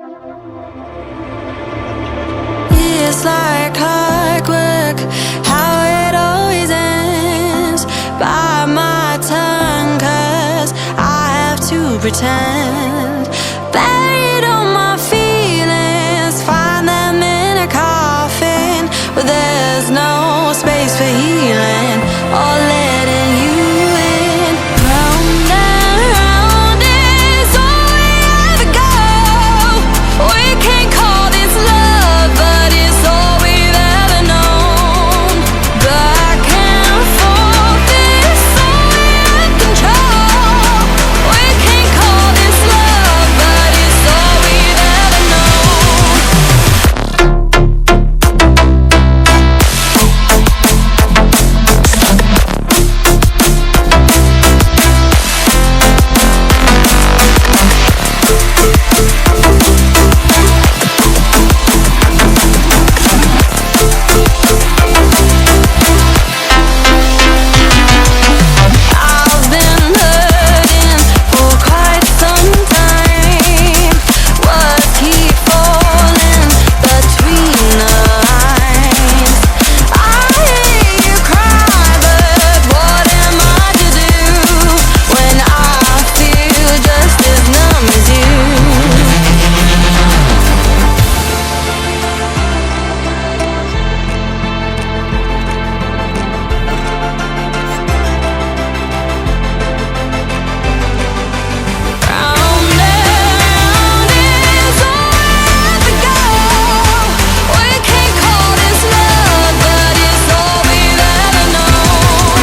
It's like clockwork, how it always ends. Bite my tongue, 'cause I have to pretend. Buried all my feelings, find them in a coffin, but there's no space for healing or letting you in. Round and round is all we ever go. We can't call this love, but it's all we've ever known. Back and forth is all we have control. We can't call this love, but it's all we've ever known. I've been hurting for quite some time. Words keep falling between the lines. I hear you cry, but what am I to do when I feel just as numb as you? Round and round is all we ever go. We can't call this love, but it's all we've ever known.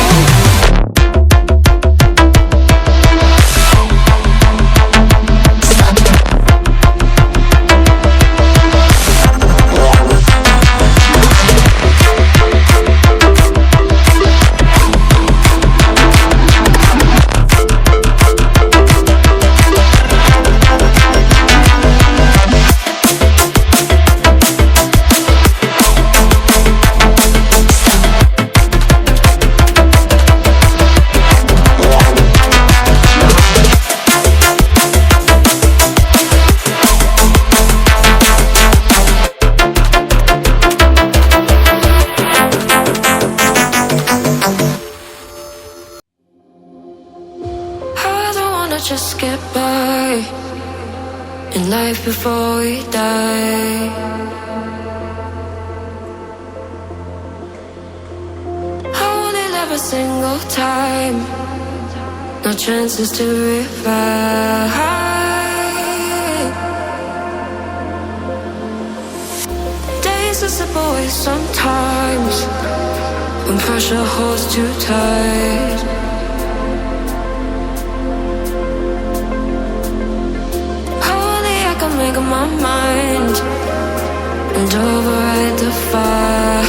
I don't wanna just get by in life before we die. I wanna live a single time, no chances to revive. Days are slip away sometimes when pressure holds too tight. Only I can make up my mind and override the fight.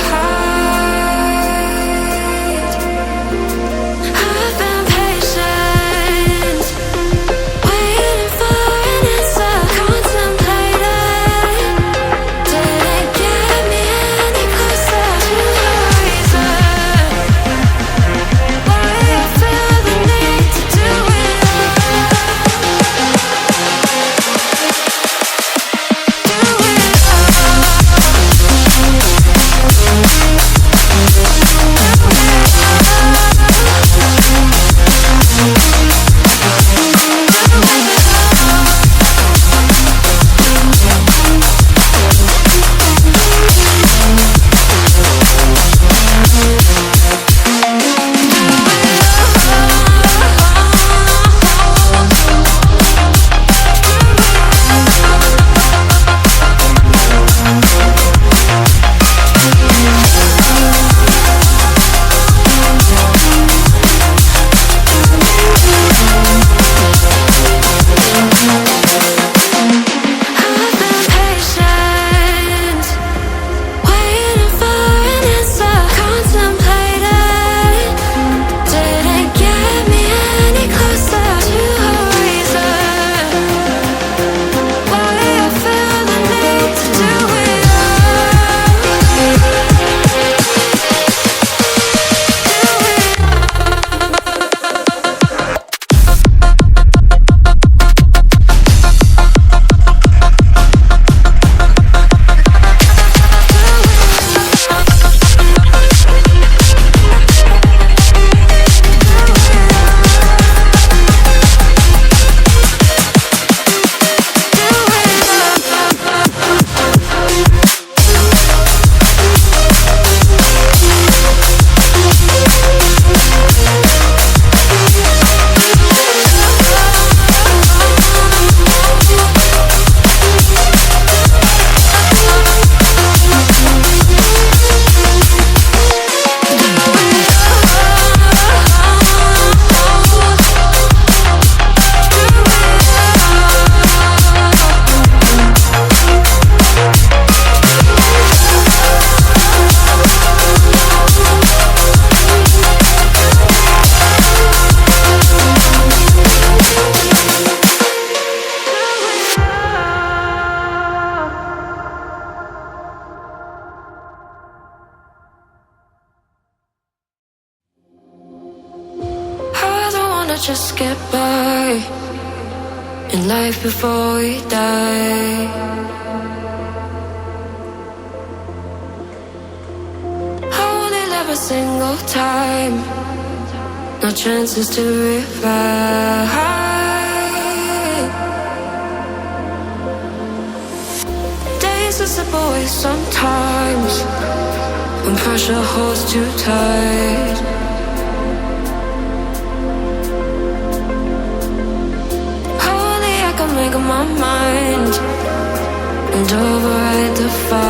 I've been patient, waiting for an answer, contemplating. Didn't get me any closer to the reason why I feel the need to do it all. just get by in life before we die. I only live a single time, no chances to revive. Days are slip away sometimes when pressure holds too tight. Only I can make up my mind and override the fight.